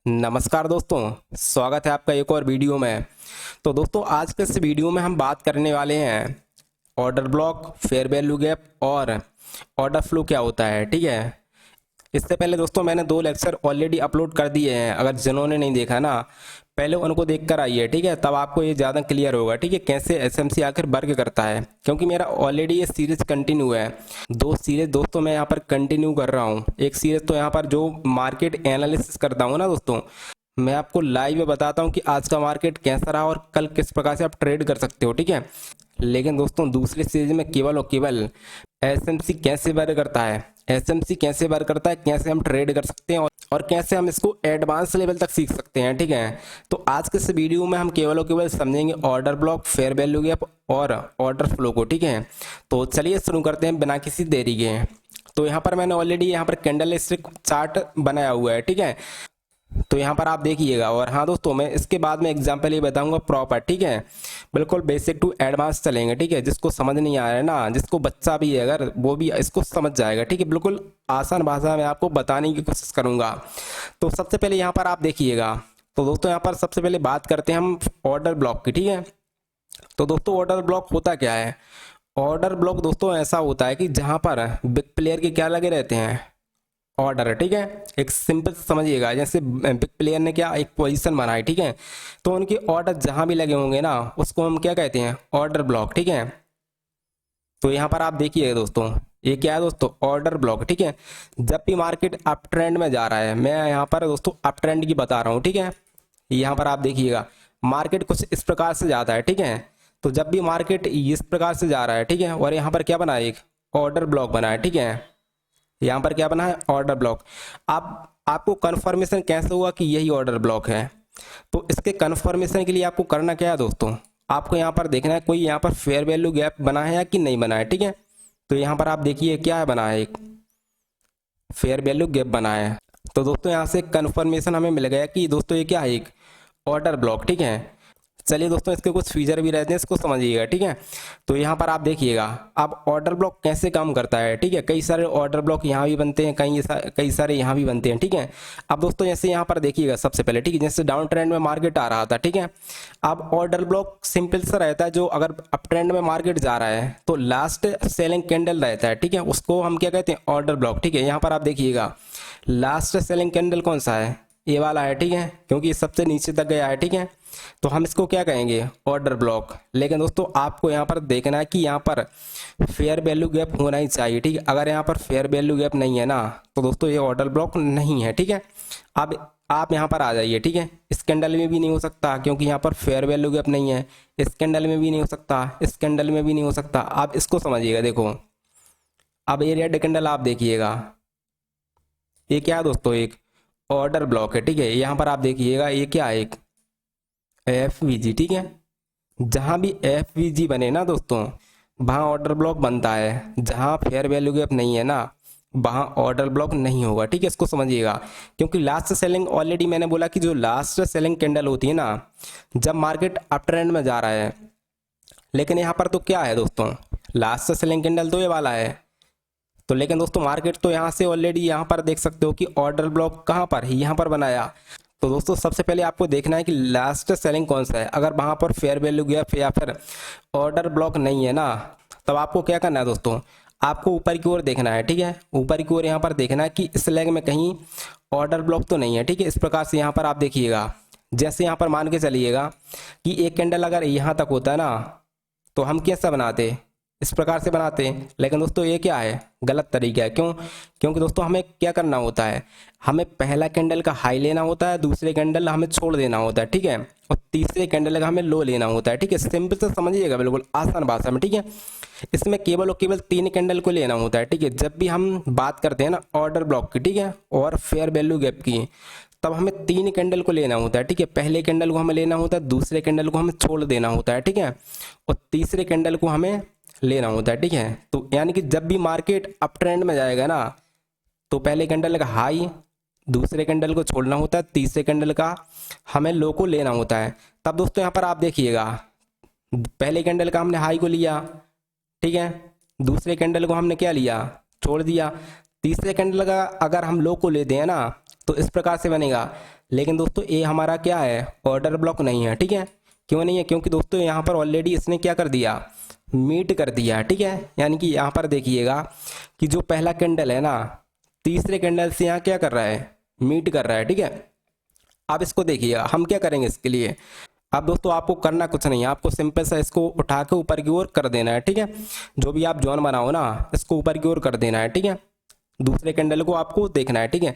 नमस्कार दोस्तों, स्वागत है आपका एक और वीडियो में। तो दोस्तों आज के इस वीडियो में हम बात करने वाले हैं order block, fair value gap और ऑर्डर फ्लो क्या होता है। ठीक है, इससे पहले दोस्तों मैंने 2 लेक्चर ऑलरेडी अपलोड कर दिए हैं। अगर जिन्होंने नहीं देखा ना, पहले उनको देख कर आइए। ठीक है, तब आपको ये ज़्यादा क्लियर होगा। ठीक है, कैसे एसएमसी आखिर वर्क करता है, क्योंकि मेरा ऑलरेडी ये सीरीज कंटिन्यू है। 2 सीरीज दोस्तों मैं यहाँ पर कंटिन्यू कर रहा हूँ। एक सीरीज तो यहाँ पर जो मार्केट एनालिसिस करता हूँ ना दोस्तों, मैं आपको लाइव में बताता हूँ कि आज का मार्केट कैसा रहा और कल किस प्रकार से आप ट्रेड कर सकते हो। ठीक है, लेकिन दोस्तों दूसरी सीरीज में केवल और केवल एसएमसी कैसे वर्क करता है, एसएमसी कैसे वर्क करता है, कैसे हम ट्रेड कर सकते हैं और कैसे हम इसको एडवांस लेवल तक सीख सकते हैं। ठीक है, तो आज के इस वीडियो में हम केवल और केवल समझेंगे order block, fair value gap और ऑर्डर फ्लो को। ठीक है, तो चलिए शुरू करते हैं बिना किसी देरी के। तो यहाँ पर मैंने ऑलरेडी यहाँ पर कैंडल स्टिक चार्ट बनाया हुआ है। ठीक है, तो यहाँ पर आप देखिएगा। और हाँ दोस्तों, मैं इसके बाद में एग्जांपल ये बताऊंगा प्रॉपर। ठीक है, बिल्कुल बेसिक टू एडवांस चलेंगे। ठीक है, जिसको समझ नहीं आ रहा है ना, जिसको बच्चा भी है अगर, वो भी इसको समझ जाएगा। ठीक है, बिल्कुल आसान भाषा में आपको बताने की कोशिश करूंगा। तो सबसे पहले यहाँ पर आप देखिएगा। तो दोस्तों यहाँ पर सबसे पहले बात करते हैं हम ऑर्डर ब्लॉक की। ठीक है, तो दोस्तों ऑर्डर ब्लॉक होता क्या है। ऑर्डर ब्लॉक दोस्तों ऐसा होता है कि जहाँ पर बिग प्लेयर के क्या लगे रहते हैं, ऑर्डर। ठीक है, एक सिंपल समझिएगा, जैसे बिग प्लेयर ने क्या एक पोजीशन बनाई। ठीक है, तो उनके ऑर्डर जहां भी लगे होंगे ना, उसको हम क्या कहते हैं, ऑर्डर ब्लॉक। ठीक है, तो यहाँ पर आप देखिए दोस्तों, ये क्या है दोस्तों, ऑर्डर ब्लॉक। ठीक है, जब भी मार्केट अप ट्रेंड में जा रहा है, मैं यहाँ पर दोस्तों अप ट्रेंड की बता रहा हूँ। ठीक है, यहाँ पर आप देखिएगा मार्केट कुछ इस प्रकार से जाता है। ठीक है, तो जब भी मार्केट इस प्रकार से जा रहा है, ठीक है, और यहाँ पर क्या बना है, एक ऑर्डर ब्लॉक बना है। ठीक है, यहाँ पर क्या बना है, ऑर्डर ब्लॉक। आप आपको कंफर्मेशन कैसे हुआ कि यही ऑर्डर ब्लॉक है, तो इसके कंफर्मेशन के लिए आपको करना क्या है दोस्तों, आपको यहाँ पर देखना है कोई यहाँ पर फेयर वैल्यू गैप बना है या कि नहीं बना है। ठीक है, तो यहाँ पर आप देखिए क्या है, बना है एक फेयर वैल्यू गैप बना है। तो दोस्तों यहाँ से कंफर्मेशन हमें मिल गया कि दोस्तों ये क्या है, एक ऑर्डर ब्लॉक। ठीक है, चलिए दोस्तों इसके कुछ फीचर भी रहते हैं, इसको समझिएगा। ठीक है, तो यहाँ पर आप देखिएगा अब ऑर्डर ब्लॉक कैसे काम करता है। ठीक है, कई सारे ऑर्डर ब्लॉक यहाँ भी बनते हैं, कई सारे यहाँ भी बनते हैं। ठीक है, अब दोस्तों जैसे यहाँ पर देखिएगा सबसे पहले, ठीक है, जैसे डाउन ट्रेंड में मार्केट आ रहा था। ठीक है, अब ऑर्डर ब्लॉक सिंपल सा रहता है, जो अगर अप ट्रेंड में मार्केट जा रहा है तो लास्ट सेलिंग कैंडल रहता है। ठीक है, उसको हम क्या कहते हैं, ऑर्डर ब्लॉक। ठीक है, यहाँ पर आप देखिएगा लास्ट सेलिंग कैंडल कौन सा है, ये वाला है। ठीक है, क्योंकि ये सबसे नीचे तक गया है। ठीक है, तो हम इसको क्या कहेंगे, ऑर्डर ब्लॉक। लेकिन दोस्तों आपको यहाँ पर देखना है कि यहाँ पर फेयर वैल्यू गैप होना ही चाहिए। ठीक है, अगर यहाँ पर फेयर वैल्यू गैप नहीं है ना, तो दोस्तों ये ऑर्डर ब्लॉक नहीं है। ठीक है, अब आप यहाँ पर आ जाइए। ठीक है, इस कैंडल में भी नहीं हो सकता, क्योंकि यहाँ पर फेयर वैल्यू गैप नहीं है। इस कैंडल में भी नहीं हो सकता, इस कैंडल में भी नहीं हो सकता। आप इसको समझिएगा। देखो अब ये रेड कैंडल आप देखिएगा, ये क्या है दोस्तों, एक ऑर्डर ब्लॉक है। ठीक है, यहाँ पर आप देखिएगा ये क्या है, एक एफ वी जी। ठीक है, जहां भी एफ वी जी बने ना दोस्तों, वहां ऑर्डर ब्लॉक बनता है। जहां फेयर वैल्यू गैप नहीं है ना, वहां ऑर्डर ब्लॉक नहीं होगा। ठीक है, इसको समझिएगा, क्योंकि लास्ट सेलिंग ऑलरेडी मैंने बोला कि जो लास्ट सेलिंग कैंडल होती है ना, जब मार्केट अप ट्रेंड में जा रहा है। लेकिन यहाँ पर तो क्या है दोस्तों, लास्ट सेलिंग कैंडल तो ये वाला है। तो लेकिन दोस्तों मार्केट तो यहाँ से ऑलरेडी यहाँ पर देख सकते हो कि ऑर्डर ब्लॉक कहाँ पर है, यहाँ पर बनाया। तो दोस्तों सबसे पहले आपको देखना है कि लास्ट सेलिंग कौन सा है। अगर वहां पर फेयर वैल्यू गैप या फिर ऑर्डर ब्लॉक नहीं है ना, तब आपको क्या करना है दोस्तों, आपको ऊपर की ओर देखना है। ठीक है, ऊपर की ओर यहाँ पर देखना है कि इस लेग में कहीं ऑर्डर ब्लॉक तो नहीं है। ठीक है, इस प्रकार से यहाँ पर आप देखिएगा, जैसे यहाँ पर मान के चलिएगा कि एक कैंडल अगर यहाँ तक होता है ना, तो हम कैसा बनाते, इस प्रकार से बनाते हैं। लेकिन दोस्तों ये क्या है, गलत तरीका है। क्यों, क्योंकि दोस्तों हमें क्या करना होता है, हमें पहला कैंडल का हाई लेना होता है, दूसरे कैंडल हमें छोड़ देना होता है। ठीक है, और तीसरे कैंडल का हमें लो लेना होता है। ठीक है, सिंपल से समझिएगा, बिल्कुल आसान भाषा में। ठीक है, इसमें केवल और केवल 3 कैंडल को लेना होता है। ठीक है, जब भी हम बात करते हैं ना ऑर्डर ब्लॉक की, ठीक है, और फेयर वैल्यू गैप की, तब हमें 3 कैंडल को लेना होता है। ठीक है, पहले कैंडल को हमें लेना होता है, दूसरे कैंडल को हमें छोड़ देना होता है। ठीक है, और तीसरे कैंडल को हमें लेना होता है। ठीक है, तो यानी कि जब भी मार्केट अप ट्रेंड में जाएगा ना, तो पहले कैंडल का हाई, दूसरे कैंडल को छोड़ना होता है, तीसरे कैंडल का हमें लो को लेना होता है। तब दोस्तों यहाँ पर आप देखिएगा, पहले कैंडल का हमने हाई को लिया। ठीक है, दूसरे कैंडल को हमने क्या लिया, छोड़ दिया। तीसरे कैंडल का अगर हम लो को लेते हैं ना, तो इस प्रकार से बनेगा लेकिन दोस्तों ये हमारा क्या है, ऑर्डर ब्लॉक नहीं है। ठीक है, क्यों नहीं है, क्योंकि दोस्तों यहाँ पर ऑलरेडी इसने क्या कर दिया, मीट कर दिया। ठीक है, यानी कि यहाँ पर देखिएगा कि जो पहला कैंडल है ना, तीसरे कैंडल से यहाँ क्या कर रहा है, मीट कर रहा है। ठीक है, अब इसको देखिएगा हम क्या करेंगे इसके लिए। अब दोस्तों आपको करना कुछ नहीं है, आपको सिंपल सा इसको उठा के ऊपर की ओर कर देना है। ठीक है, जो भी आप जोन बनाओ ना, इसको ऊपर की ओर कर देना है। ठीक है, दूसरे कैंडल को आपको देखना है। ठीक है,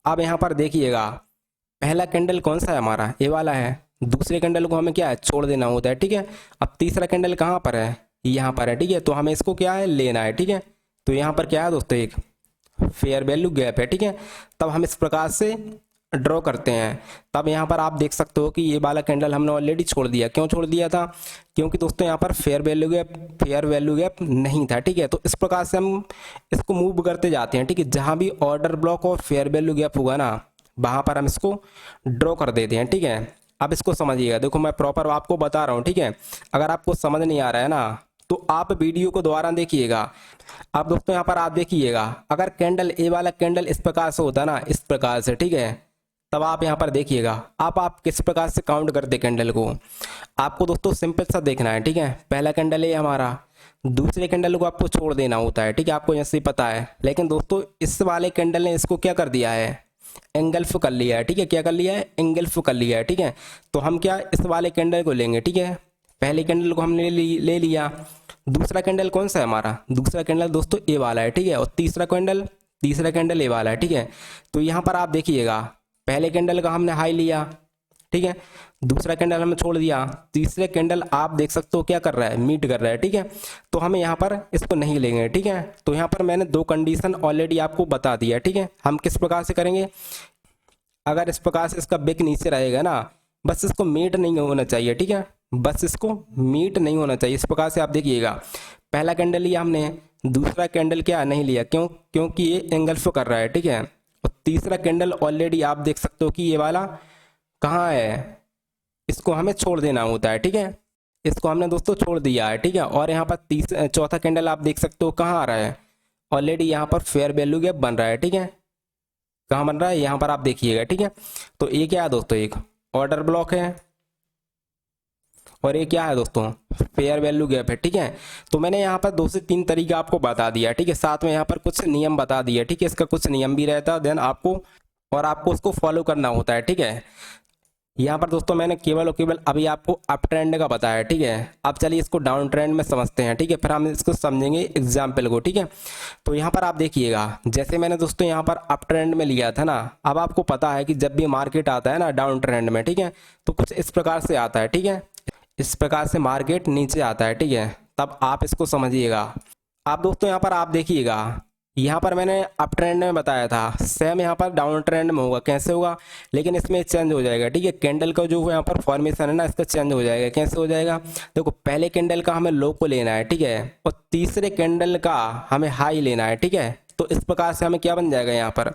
अब यहाँ पर देखिएगा पहला कैंडल कौन सा है हमारा, ये वाला है। दूसरे कैंडल को हमें क्या है, छोड़ देना होता है। ठीक है, अब तीसरा कैंडल कहाँ पर है, यहाँ पर है। ठीक है, तो हमें इसको क्या है, लेना है। ठीक है, तो यहाँ पर क्या है दोस्तों, एक फेयर वैल्यू गैप है। ठीक है, तब हम इस प्रकार से ड्रॉ करते हैं। तब यहाँ पर आप देख सकते हो कि ये वाला कैंडल हमने ऑलरेडी छोड़ दिया। क्यों छोड़ दिया था, क्योंकि दोस्तों यहाँ पर फेयर वैल्यू गैप नहीं था। ठीक है, तो इस प्रकार से हम इसको मूव करते जाते हैं। ठीक है, जहाँ भी ऑर्डर ब्लॉक और फेयर वैल्यू गैप होगा ना, वहाँ पर हम इसको ड्रॉ कर देते हैं। ठीक है, अब इसको समझिएगा, देखो मैं प्रॉपर आपको बता रहा हूँ। ठीक है, अगर आपको समझ नहीं आ रहा है ना, तो आप वीडियो को दोबारा देखिएगा। अब दोस्तों यहाँ पर आप देखिएगा, अगर कैंडल ए वाला कैंडल इस प्रकार से होता ना, इस प्रकार से, ठीक है, तब आप यहाँ पर देखिएगा आप किस प्रकार से काउंट करते कैंडल को। आपको दोस्तों सिंपल सा देखना है। ठीक है, पहला कैंडल है हमारा, दूसरे कैंडल को आपको छोड़ देना होता है। ठीक है, आपको जैसे ही पता है, लेकिन दोस्तों इस वाले कैंडल ने इसको क्या कर दिया है, एंगल्फ कर लिया है। ठीक है, क्या कर लिया है, एंगल्फ कर लिया है। ठीक है, तो हम क्या इस वाले कैंडल को लेंगे। ठीक है, पहले कैंडल को हमने ले लिया। दूसरा कैंडल कौन सा है हमारा, दूसरा कैंडल दोस्तों ए वाला है। ठीक है, और तीसरा कैंडल ए वाला है। ठीक है, तो यहाँ पर आप देखिएगा पहले कैंडल का हमने हाई लिया। ठीक है, दूसरा कैंडल हमने छोड़ दिया, तीसरे कैंडल आप देख सकते हो क्या कर रहा है, मीट कर रहा है। ठीक है, तो हमें यहाँ पर इसको नहीं लेंगे। ठीक है, तो यहाँ पर मैंने दो कंडीशन ऑलरेडी आपको बता दिया। ठीक है, हम किस प्रकार से करेंगे, अगर इस प्रकार से इसका बेक नीचे रहेगा ना, बस इसको मीट नहीं होना चाहिए। ठीक है, बस इसको मीट नहीं होना चाहिए। इस प्रकार से आप देखिएगा, पहला कैंडल लिया हमने, दूसरा कैंडल क्या नहीं लिया, क्योंकि ये एंगल्फ कर रहा है। ठीक है, और तीसरा कैंडल ऑलरेडी आप देख सकते हो कि ये वाला कहाँ है, इसको हमें छोड़ देना होता है। ठीक है, इसको हमने दोस्तों छोड़ दिया है। ठीक है, और यहाँ पर चौथा कैंडल आप देख सकते हो कहाँ आ रहा है, ऑलरेडी यहाँ पर फेयर वैल्यू गैप बन रहा है। ठीक है, कहाँ बन रहा है, यहाँ पर आप देखिएगा। ठीक है, तो ये क्या है दोस्तों, एक ऑर्डर ब्लॉक है, और ये क्या है दोस्तों, फेयर वैल्यू गैप है। ठीक है, तो मैंने यहाँ पर 2 से 3 तरीका आपको बता दिया। ठीक है, साथ में यहाँ पर कुछ नियम बता दिए। ठीक है, इसका कुछ नियम भी रहता है, देन आपको उसको फॉलो करना होता है। ठीक है, यहाँ पर दोस्तों मैंने केवल और केवल अभी आपको अप ट्रेंड का बताया। ठीक है, अब चलिए इसको डाउन ट्रेंड में समझते हैं। ठीक है, फिर हम इसको समझेंगे एग्जाम्पल को। ठीक है, तो यहाँ पर आप देखिएगा, जैसे मैंने दोस्तों यहाँ पर अप ट्रेंड में लिया था ना, अब आपको पता है कि जब भी मार्केट आता है ना डाउन ट्रेंड में, ठीक है, तो कुछ इस प्रकार से आता है। ठीक है, इस प्रकार से मार्केट नीचे आता है। ठीक है, तब आप इसको समझिएगा। आप दोस्तों यहाँ पर आप देखिएगा, यहाँ पर मैंने अप ट्रेंड में बताया था, सेम यहाँ पर डाउन ट्रेंड में होगा। कैसे होगा, लेकिन इसमें चेंज हो जाएगा। ठीक है, कैंडल का जो यहाँ पर फॉर्मेशन है ना, इसका चेंज हो जाएगा। कैसे हो जाएगा, देखो पहले कैंडल का हमें लो को लेना है। ठीक है, और तीसरे कैंडल का हमें हाई लेना है। ठीक है, तो इस प्रकार से हमें क्या बन जाएगा, यहाँ पर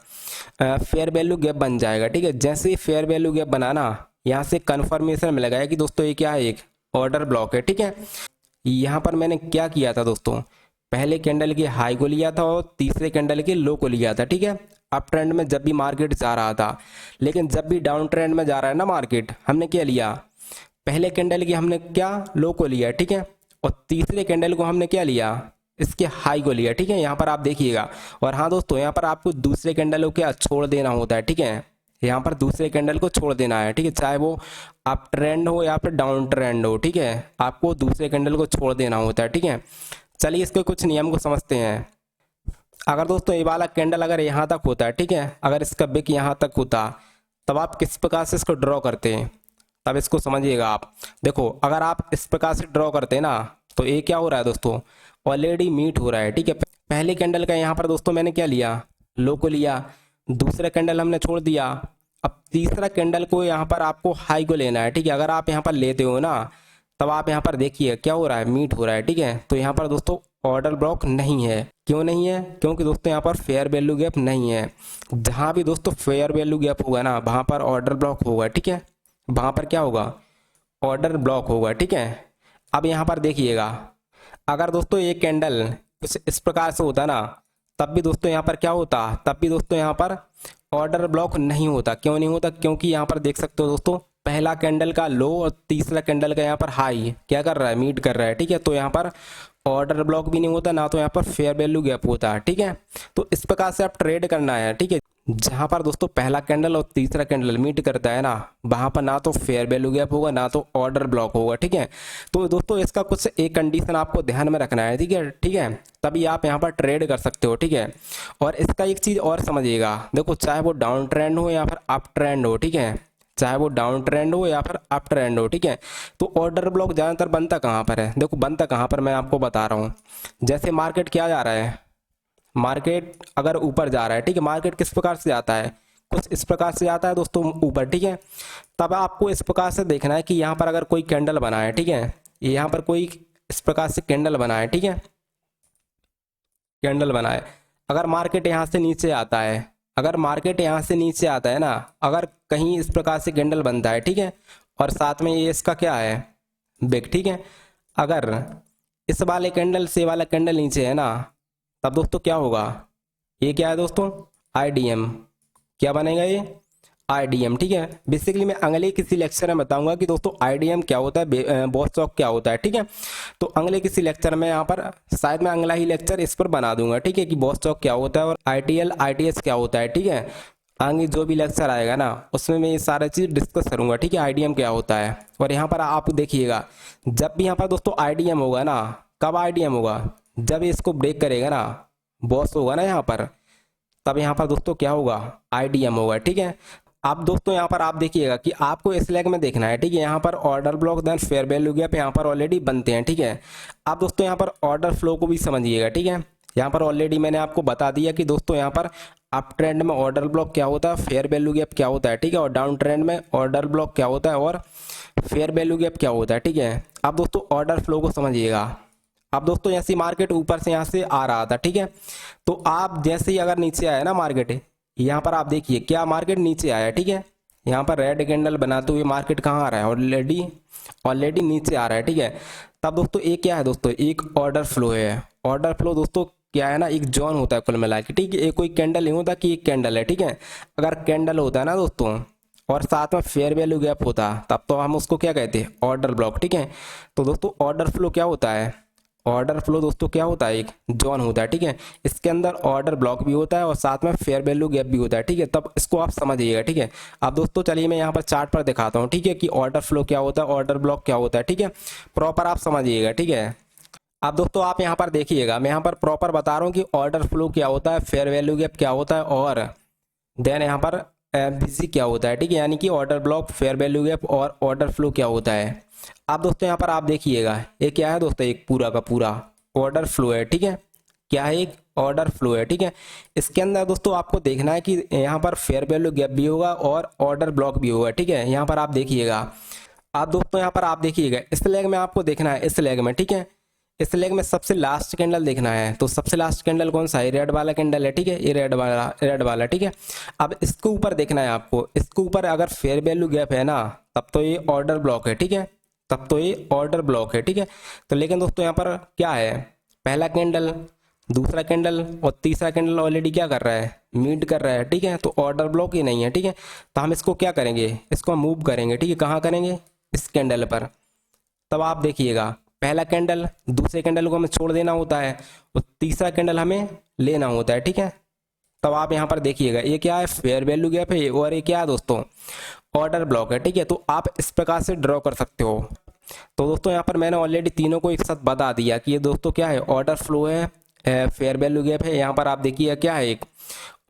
फेयर वैल्यू गैप बन जाएगा। ठीक है, जैसे ही फेयर वैल्यू गैप बनाना, यहाँ से कन्फर्मेशन मिल गया कि दोस्तों ये क्या है, एक ऑर्डर ब्लॉक है। ठीक है, यहाँ पर मैंने क्या किया था दोस्तों, पहले कैंडल के हाई को लिया था और तीसरे कैंडल के लो को लिया था। ठीक है, अप ट्रेंड में जब भी मार्केट जा रहा था, लेकिन जब भी डाउन ट्रेंड में जा रहा है ना मार्केट, हमने क्या लिया, पहले कैंडल की हमने क्या लो को लिया। ठीक है, और तीसरे कैंडल को हमने क्या लिया, इसके हाई को लिया। ठीक है, यहाँ पर आप देखिएगा। और हाँ दोस्तों, यहाँ पर आपको दूसरे कैंडल को क्या छोड़ देना होता है। ठीक है, यहाँ पर दूसरे कैंडल को छोड़ देना है। ठीक है, चाहे वो अप ट्रेंड हो या फिर डाउन ट्रेंड हो। ठीक है, आपको दूसरे कैंडल को छोड़ देना होता है। ठीक है, चलिए इसके कुछ नियम को समझते हैं। अगर दोस्तों ये वाला कैंडल अगर यहाँ तक होता है, ठीक है, अगर इसका बिक यहाँ तक होता, तब आप किस प्रकार से इसको ड्रॉ करते हैं, तब इसको समझिएगा आप। देखो अगर आप इस प्रकार से ड्रॉ करते हैं ना, तो ये क्या हो रहा है दोस्तों, ऑलरेडी मीट हो रहा है। ठीक है, पहले कैंडल का यहाँ पर दोस्तों मैंने क्या लिया, लो को लिया, दूसरा कैंडल हमने छोड़ दिया, अब तीसरा कैंडल को यहाँ पर आपको हाई को लेना है। ठीक है, अगर आप यहाँ पर लेते हो ना, तब आप यहाँ पर देखिए क्या हो रहा है, मीट हो रहा है। ठीक है, तो यहाँ पर दोस्तों ऑर्डर ब्लॉक नहीं है। क्यों नहीं है, क्योंकि दोस्तों यहाँ पर फेयर वैल्यू गैप नहीं है। जहाँ भी दोस्तों फेयर वैल्यू गैप होगा ना, वहाँ पर ऑर्डर ब्लॉक होगा। ठीक है, वहाँ पर क्या होगा, ऑर्डर ब्लॉक होगा। ठीक है, अब यहाँ पर देखिएगा, अगर दोस्तों ये कैंडल कुछ इस प्रकार से होता ना, तब भी दोस्तों यहाँ पर क्या होता, तब भी दोस्तों यहाँ पर ऑर्डर ब्लॉक नहीं होता। क्यों नहीं होता? क्योंकि यहाँ पर देख सकते हो दोस्तों, पहला कैंडल का लो और तीसरा कैंडल का यहाँ पर हाई क्या कर रहा है, मीट कर रहा है, ठीक है। तो यहाँ पर ऑर्डर ब्लॉक भी नहीं होता, ना तो यहाँ पर फेयर वैल्यू गैप होता है, ठीक है। तो इस प्रकार से आप ट्रेड करना है, ठीक है। जहां पर दोस्तों पहला कैंडल और तीसरा कैंडल मीट करता है ना, वहां पर ना तो फेयर वैल्यू गैप होगा, ना तो ऑर्डर ब्लॉक होगा, ठीक है। तो दोस्तों इसका कुछ एक कंडीशन आपको ध्यान में रखना है, ठीक है, ठीक है। तभी आप यहाँ पर ट्रेड कर सकते हो, ठीक है। और इसका एक चीज और समझिएगा, देखो चाहे वो डाउन ट्रेंड हो या फिर अप ट्रेंड हो, ठीक है, चाहे वो डाउन ट्रेंड हो या फिर अप ट्रेंड हो, ठीक है। तो ऑर्डर ब्लॉक ज्यादातर बनता कहाँ पर है? देखो बनता कहाँ पर, मैं आपको बता रहा हूँ। जैसे मार्केट क्या जा रहा है, मार्केट अगर ऊपर जा रहा है, ठीक है, मार्केट किस प्रकार से जाता है, कुछ इस प्रकार से जाता है दोस्तों ऊपर, ठीक है। तब आपको इस प्रकार से देखना है कि यहाँ पर अगर कोई कैंडल बना है, ठीक है, यहाँ पर कोई इस प्रकार से कैंडल बना है, ठीक है, कैंडल बना है। अगर मार्केट यहाँ से नीचे आता है, अगर मार्केट यहाँ से नीचे आता है ना, अगर कहीं इस प्रकार से कैंडल बनता है, ठीक है, और साथ में ये इसका क्या है, बिग, ठीक है। अगर इस वाले कैंडल से वाला कैंडल नीचे है ना, तब दोस्तों क्या होगा, ये क्या है दोस्तों, आईडीएम, क्या बनेगा ये, आईडीएम, ठीक है। बेसिकली मैं अगले किसी लेक्चर में बताऊंगा कि दोस्तों आईडीएम क्या होता है, बॉस स्टॉक क्या होता है, ठीक है। तो अगले किसी लेक्चर में यहाँ पर शायद मैं अगला ही लेक्चर इस पर बना दूंगा, ठीक है, कि बॉस स्टॉक क्या होता है और आईटीएल आईटीएस क्या होता है, ठीक है। आगे जो भी लेक्चर आएगा ना, उसमें मैं ये सारा चीज़ डिस्कस करूंगा, ठीक है, आईडीएम क्या होता है। और यहाँ पर आप देखिएगा, जब भी यहाँ पर दोस्तों आईडीएम होगा ना, कब आईडीएम होगा, जब इसको ब्रेक करेगा ना, बॉस होगा ना यहाँ पर, तब यहाँ पर दोस्तों क्या होगा, आईडीएम होगा, ठीक है। अब दोस्तों यहाँ पर आप देखिएगा कि आपको इस लेग में देखना है, ठीक है। यहाँ पर order block then fair value gap यहाँ पर ऑलरेडी बनते हैं, ठीक है। आप दोस्तों यहाँ पर ऑर्डर फ्लो को भी समझिएगा, ठीक है। यहाँ पर ऑलरेडी मैंने आपको बता दिया कि दोस्तों यहाँ पर अप ट्रेंड में ऑर्डर ब्लॉक क्या होता है, फेयर वैल्यू गैप क्या होता है, ठीक है, और डाउन ट्रेंड में ऑर्डर ब्लॉक क्या होता है और फेयर वैल्यू गैप क्या होता है, ठीक है। अब दोस्तों ऑर्डर फ्लो को समझिएगा। अब दोस्तों जैसे मार्केट ऊपर से यहाँ से आ रहा था, ठीक है, तो आप जैसे ही अगर नीचे आया ना मार्केट, यहाँ पर आप देखिए क्या मार्केट नीचे आया, ठीक है। यहाँ पर रेड कैंडल बनाते हुए मार्केट कहाँ आ रहा है, ऑलरेडी ऑलरेडी नीचे आ रहा है, ठीक है। तब दोस्तों एक क्या है दोस्तों, एक ऑर्डर फ्लो है। ऑर्डर फ्लो दोस्तों क्या है ना, एक जोन होता है कुल मिला के, ठीक है। एक कोई कैंडल नहीं होता कि एक कैंडल है, ठीक है। अगर कैंडल होता है ना दोस्तों और साथ में फेयर वैल्यू गैप होता, तब तो हम उसको क्या कहते हैं, ऑर्डर ब्लॉक, ठीक है। तो दोस्तों ऑर्डर फ्लो क्या होता है, ऑर्डर फ्लो दोस्तों क्या होता है, एक जोन होता है, ठीक है। इसके अंदर ऑर्डर ब्लॉक भी होता है और साथ में फेयर वैल्यू गैप भी होता है, ठीक है। तब इसको आप समझिएगा, ठीक है। अब दोस्तों चलिए मैं यहाँ पर चार्ट पर दिखाता हूँ, ठीक है, कि ऑर्डर फ्लो क्या होता है, ऑर्डर ब्लॉक क्या होता है, ठीक है। प्रॉपर आप समझिएगा, ठीक है। अब दोस्तों आप यहाँ पर देखिएगा, मैं यहाँ पर प्रॉपर बता रहा हूँ कि ऑर्डर फ्लो क्या होता है, फेयर वैल्यू गैप क्या होता है और देन यहाँ पर एफबीसी क्या होता है, ठीक है, यानी कि order block, fair value gap और ऑर्डर फ्लो क्या होता है। अब दोस्तों यहाँ पर आप देखिएगा, ये क्या है दोस्तों, एक पूरा का पूरा ऑर्डर फ्लो है, ठीक है। क्या है, एक ऑर्डर फ्लो है, ठीक है। इसके अंदर दोस्तों आपको देखना है कि यहाँ पर फेयर वैल्यू गैप भी होगा और ऑर्डर ब्लॉक भी होगा, ठीक है। यहाँ पर आप देखिएगा, आप दोस्तों यहाँ पर आप देखिएगा, इस लेग में आपको देखना है, इस लेग में, ठीक है, इस लेग में सबसे लास्ट कैंडल देखना है। तो सबसे लास्ट कैंडल कौन सा है, रेड वाला कैंडल है, ठीक है, ये रेड वाला, ठीक है। अब इसके ऊपर देखना है आपको, इसके ऊपर अगर फेयर वैल्यू गैप है ना, तब तो ये ऑर्डर ब्लॉक है, ठीक है, तब तो ये ऑर्डर ब्लॉक है, ठीक है। तो लेकिन दोस्तों यहाँ पर क्या है, पहला कैंडल, दूसरा कैंडल और तीसरा कैंडल ऑलरेडी क्या कर रहा है, मीट कर रहा है, ठीक है। तो ऑर्डर ब्लॉक ही नहीं है, ठीक है। तो हम इसको क्या करेंगे, इसको मूव करेंगे, ठीक है, कहाँ करेंगे, इस कैंडल पर। तब आप देखिएगा, पहला कैंडल, दूसरे कैंडल को हमें छोड़ देना होता है और तीसरा कैंडल हमें लेना होता है, ठीक है। तब आप यहाँ पर देखिएगा, ये क्या है, फेयर वैल्यू गैप है और ये क्या है दोस्तों, ऑर्डर ब्लॉक है, ठीक है। तो आप इस प्रकार से ड्रॉ कर सकते हो। तो दोस्तों यहाँ पर मैंने ऑलरेडी तीनों को एक साथ बता दिया कि ये दोस्तों क्या है, ऑर्डर फ्लो है, फेयर वैल्यू गैप है, यहाँ पर आप देखिए क्या है, एक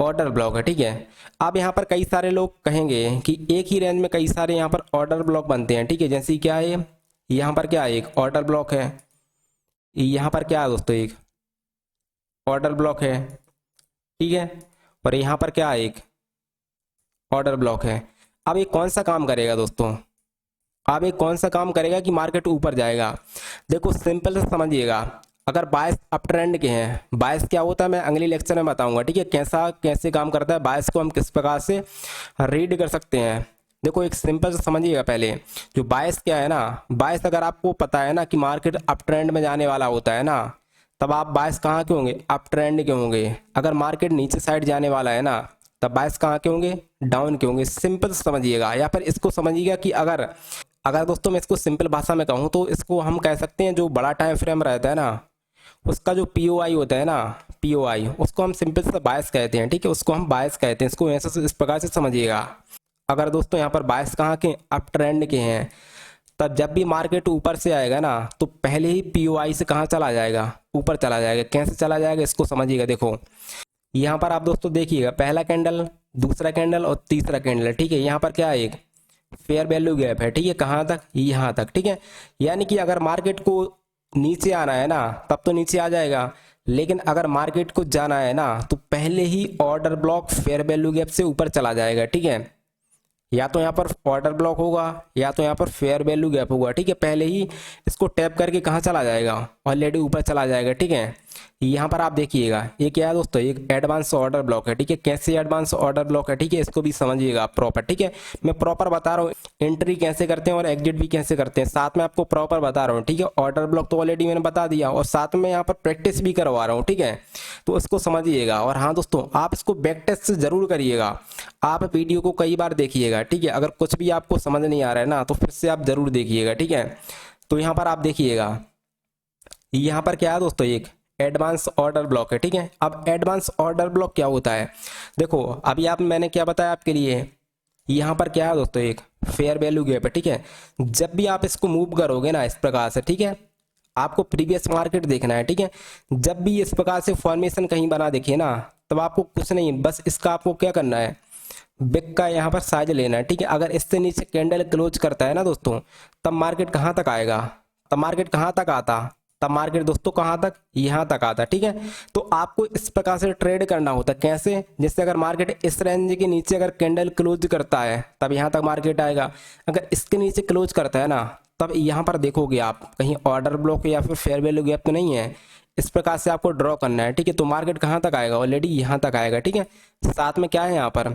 ऑर्डर ब्लॉक है, ठीक है। अब यहाँ पर कई सारे लोग कहेंगे कि एक ही रेंज में कई सारे यहाँ पर ऑर्डर ब्लॉक बनते हैं, ठीक है। जैसे क्या है, यहाँ पर क्या है, एक ऑर्डर ब्लॉक है, यहाँ पर क्या है दोस्तों, एक ऑर्डर ब्लॉक है, ठीक है, और यहाँ पर क्या है, एक ऑर्डर ब्लॉक है। अब ये कौन सा काम करेगा दोस्तों, अब ये कौन सा काम करेगा कि मार्केट ऊपर जाएगा। देखो सिंपल से समझिएगा, अगर बायस अप ट्रेंड के हैं, बायस क्या होता है मैं अगले लेक्चर में बताऊंगा, ठीक है, कैसा कैसे काम करता है, बायस को हम किस प्रकार से रीड कर सकते हैं। देखो एक सिंपल से समझिएगा, पहले जो बायस क्या है ना, बायस अगर आपको पता है ना कि मार्केट अप ट्रेंड में जाने वाला होता है ना, तब आप बायस कहाँ के होंगे, अप ट्रेंड के होंगे। अगर मार्केट नीचे साइड जाने वाला है ना, तब बायस कहाँ के होंगे, डाउन के होंगे। सिंपल समझिएगा, या फिर इसको समझिएगा कि अगर अगर दोस्तों मैं इसको सिंपल भाषा में कहूँ तो इसको हम कह सकते हैं जो बड़ा टाइम फ्रेम रहता है ना, उसका जो पीओआई होता है ना, पीओआई, उसको हम सिंपल से बायस कहते हैं। ठीक है, उसको हम बायस कहते हैं। इसको ऐसे इस प्रकार से समझिएगा। अगर दोस्तों यहाँ पर बायस कहाँ के, अप ट्रेंड के हैं, तब जब भी मार्केट ऊपर से आएगा ना तो पहले ही पीओआई से कहाँ चला जाएगा, ऊपर चला जाएगा। कैसे चला जाएगा इसको समझिएगा। देखो यहाँ पर आप दोस्तों देखिएगा, पहला कैंडल, दूसरा कैंडल और तीसरा कैंडल। ठीक है, यहाँ पर क्या है, एक फेयर वैल्यू गैप है। ठीक है, कहाँ तक, यहाँ तक। ठीक है, यानी कि अगर मार्केट को नीचे आना है ना तब तो नीचे आ जाएगा, लेकिन अगर मार्केट को जाना है ना तो पहले ही order block fair value gap से ऊपर चला जाएगा। ठीक है, या तो यहाँ पर ऑर्डर ब्लॉक होगा या तो यहाँ पर फेयर वैल्यू गैप होगा। ठीक है, पहले ही इसको टैप करके कहाँ चला जाएगा, ऑलरेडी ऊपर चला जाएगा। ठीक है, यहाँ पर आप देखिएगा ये क्या है दोस्तों, एक एडवांस ऑर्डर ब्लॉक है। ठीक है, कैसे एडवांस ऑर्डर ब्लॉक है, ठीक है, इसको भी समझिएगा प्रॉपर। ठीक है, मैं प्रॉपर बता रहा हूँ एंट्री कैसे करते हैं और एग्जिट भी कैसे करते हैं, साथ में आपको प्रॉपर बता रहा हूँ। ठीक है, ऑर्डर ब्लॉक तो ऑलरेडी मैंने बता दिया और साथ में यहाँ पर प्रैक्टिस भी करवा रहा हूँ। ठीक है, तो इसको समझिएगा। और हाँ दोस्तों, आप इसको बैक टेस्ट से जरूर करिएगा, आप वीडियो को कई बार देखिएगा। ठीक है, अगर कुछ भी आपको समझ नहीं आ रहा है ना तो फिर से आप जरूर देखिएगा। ठीक है, तो यहाँ पर आप देखिएगा, यहाँ पर क्या है दोस्तों, एक एडवांस ऑर्डर ब्लॉक है। ठीक है, अब एडवांस ऑर्डर ब्लॉक क्या होता है, देखो अभी आप मैंने क्या बताया आपके लिए, यहाँ पर क्या है दोस्तों, एक फेयर वैल्यू गैप है। ठीक है, जब भी आप इसको मूव करोगे ना इस प्रकार से, ठीक है, आपको प्रीवियस मार्केट देखना है। ठीक है, जब भी इस प्रकार से फॉर्मेशन कहीं बना देखिए ना, तब आपको कुछ नहीं, बस इसका आपको क्या करना है, बिग का यहाँ पर साइज लेना है। ठीक है, अगर इससे नीचे कैंडल क्लोज करता है ना दोस्तों, तब मार्केट कहाँ तक आएगा, तब मार्केट कहाँ तक आता, तब मार्केट दोस्तों कहाँ तक, यहाँ तक आता। ठीक है, तो आपको इस प्रकार से ट्रेड करना होता है। कैसे, जैसे अगर मार्केट इस रेंज के नीचे अगर कैंडल क्लोज करता है तब यहाँ तक मार्केट आएगा, अगर इसके नीचे क्लोज करता है ना तब यहाँ पर देखोगे आप कहीं ऑर्डर ब्लॉक या फिर फेयर वैल्यू गैप तो नहीं है, इस प्रकार से आपको ड्रॉ करना है। ठीक है, तो मार्केट कहाँ तक आएगा, ऑलरेडी यहाँ तक आएगा। ठीक है, साथ में क्या है, यहाँ पर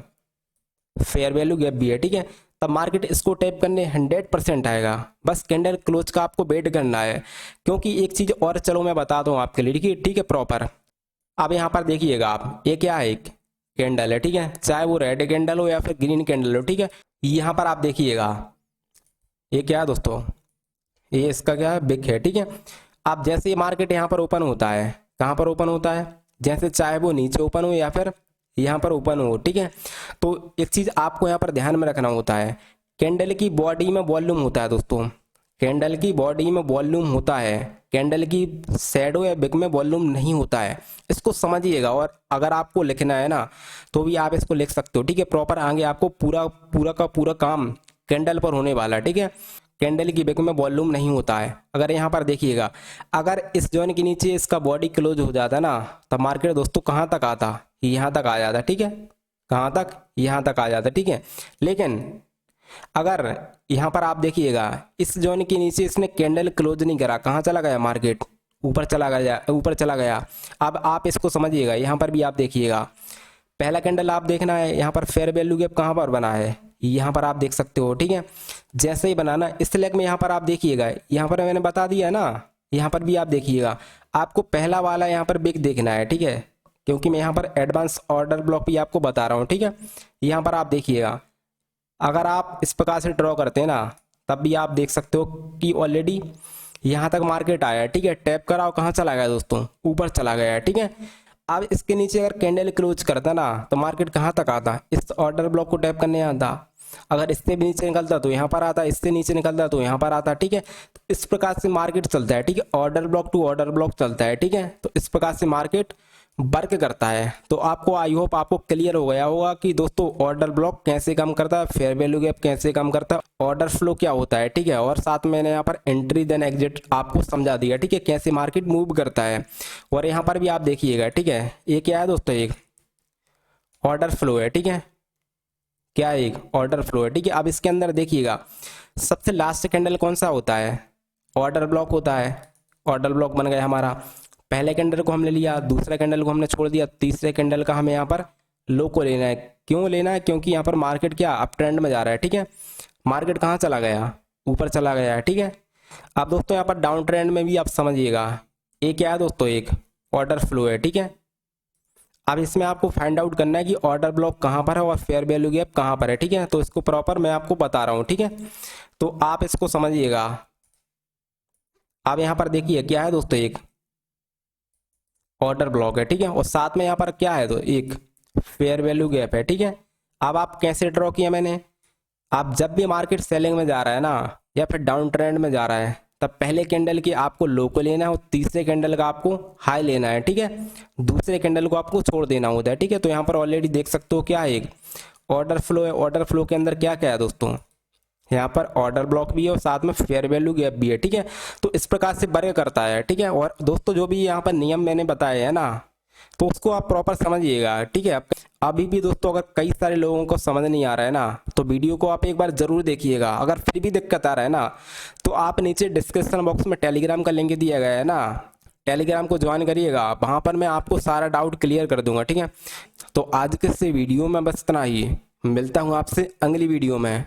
फेयर वैल्यू गैप भी है। ठीक है, तब मार्केट इसको टैप करने 100% आएगा। बस कैंडल क्लोज का आपको वेट करना है, क्योंकि एक चीज और चलो मैं बता दूं आपके लिए। ठीक है, ठीक है प्रॉपर। अब यहाँ पर देखिएगा आप, ये क्या है, एक कैंडल है। ठीक है, चाहे वो रेड कैंडल हो या फिर ग्रीन कैंडल हो। ठीक है, यहाँ पर आप देखिएगा ये क्या है दोस्तों, ये इसका क्या है, बिग है। ठीक है, अब जैसे ये मार्केट यहाँ पर ओपन होता है, कहाँ पर ओपन होता है, जैसे चाहे वो नीचे ओपन हो या फिर यहाँ पर ओपन हो। ठीक है, तो एक चीज आपको यहाँ पर ध्यान में रखना होता है, कैंडल की बॉडी में वॉल्यूम होता है दोस्तों, कैंडल की बॉडी में वॉल्यूम होता है, कैंडल की शैडो या बिग में वॉल्यूम नहीं होता है। इसको समझिएगा, और अगर आपको लिखना है ना तो भी आप इसको लिख सकते हो। ठीक है, प्रॉपर आगे आपको पूरा पूरा का पूरा काम कैंडल पर होने वाला है। ठीक है, कैंडल की बिग में वॉल्यूम नहीं होता है। अगर यहाँ पर देखिएगा, अगर इस जोन के नीचे इसका बॉडी क्लोज हो जाता ना तब मार्केट दोस्तों कहाँ तक आता, यहाँ तक आ जाता। ठीक है, कहाँ तक, यहाँ तक आ जाता। ठीक है, लेकिन अगर यहाँ पर आप देखिएगा इस जोन के नीचे इसने कैंडल क्लोज नहीं करा, कहाँ चला गया मार्केट, ऊपर चला गया, ऊपर चला गया। अब आप इसको समझिएगा, यहाँ पर भी आप देखिएगा, पहला कैंडल आप देखना है, यहाँ पर फेयर वैल्यू गैप कहाँ पर बना है, यहाँ पर आप देख सकते हो। ठीक है, जैसे ही बनाना इस लेग में यहाँ पर आप देखिएगा, यहाँ पर मैंने बता दिया ना, यहाँ पर भी आप देखिएगा, आपको पहला वाला यहाँ पर बिग देखना है। ठीक है, क्योंकि मैं यहाँ पर एडवांस ऑर्डर ब्लॉक भी आपको बता रहा हूँ। ठीक है, यहाँ पर आप देखिएगा, अगर आप इस प्रकार से ड्रॉ करते हैं ना तब भी आप देख सकते हो कि ऑलरेडी यहाँ तक मार्केट आया है। ठीक है, टैप कराओ, कहाँ चला गया दोस्तों, ऊपर चला गया है। ठीक है, अब इसके नीचे अगर कैंडल क्लोज करता ना तो मार्केट कहाँ तक आता, इस ऑर्डर ब्लॉक को टैप करने आता, अगर इससे भी नीचे निकलता तो यहाँ पर आता, इससे नीचे निकलता तो यहाँ पर आता। ठीक है, तो इस प्रकार से मार्केट चलता है। ठीक है, order block to order block चलता है। ठीक है, तो इस प्रकार से मार्केट वर्क करता है। तो आपको आई होप आपको क्लियर हो गया होगा कि दोस्तों ऑर्डर ब्लॉक कैसे काम करता है, फेयर वैल्यू गैप कैसे काम करता है, ऑर्डर फ्लो क्या होता है। ठीक है, और साथ में मैंने यहाँ पर एंट्री देन एग्जिट आपको समझा दिया। ठीक है, कैसे मार्केट मूव करता है। और यहाँ पर भी आप देखिएगा। ठीक है, ये क्या है दोस्तों, एक ऑर्डर फ्लो है। ठीक है, क्या है, एक ऑर्डर फ्लो है। ठीक है, अब इसके अंदर देखिएगा सबसे लास्ट कैंडल कौन सा होता है, ऑर्डर ब्लॉक होता है। ऑर्डर ब्लॉक बन गया हमारा, पहले कैंडल को हमने लिया, दूसरे कैंडल को हमने छोड़ दिया, तीसरे कैंडल का हमें यहाँ पर लो को लेना है। क्यों लेना है, क्योंकि यहाँ पर मार्केट क्या अप ट्रेंड में जा रहा है। ठीक है, मार्केट कहाँ चला गया, ऊपर चला गया है। ठीक है, अब दोस्तों यहाँ पर डाउन ट्रेंड में भी आप समझिएगा, ये क्या है दोस्तों, एक ऑर्डर फ्लो है। ठीक है, अब इसमें आपको फाइंड आउट करना है कि ऑर्डर ब्लॉक कहाँ पर है और फेयर वैल्यू गैप कहाँ पर है, ठीक है। तो इसको प्रॉपर मैं आपको बता रहा हूँ, ठीक है। तो आप इसको समझिएगा। अब यहाँ पर देखिए क्या है दोस्तों, एक ऑर्डर ब्लॉक है, ठीक है, और साथ में यहाँ पर क्या है तो एक फेयर वैल्यू गैप है, ठीक है। अब आप कैसे ड्रॉ किया मैंने, आप जब भी मार्केट सेलिंग में जा रहा है ना या फिर डाउन ट्रेंड में जा रहा है, तब पहले कैंडल की आपको लो को लेना है और तीसरे कैंडल का आपको हाई लेना है, ठीक है। दूसरे कैंडल को आपको छोड़ देना होता है, ठीक है। तो यहाँ पर ऑलरेडी देख सकते हो क्या है, एक ऑर्डर फ्लो है। ऑर्डर फ्लो के अंदर क्या क्या है दोस्तों, यहाँ पर ऑर्डर ब्लॉक भी है और साथ में फेयर वैल्यू गैप भी है, ठीक है। तो इस प्रकार से वर्क करता है, ठीक है। और दोस्तों जो भी यहाँ पर नियम मैंने बताए हैं ना, तो उसको आप प्रॉपर समझिएगा, ठीक है। अभी भी दोस्तों अगर कई सारे लोगों को समझ नहीं आ रहा है ना, तो वीडियो को आप एक बार जरूर देखिएगा। अगर फिर भी दिक्कत आ रहा है ना, तो आप नीचे डिस्क्रिप्शन बॉक्स में टेलीग्राम का लिंक दिया गया है ना, टेलीग्राम को ज्वाइन करिएगा, वहाँ पर मैं आपको सारा डाउट क्लियर कर दूंगा, ठीक है। तो आज के इस वीडियो में बस इतना ही, मिलता हूँ आपसे अगली वीडियो में।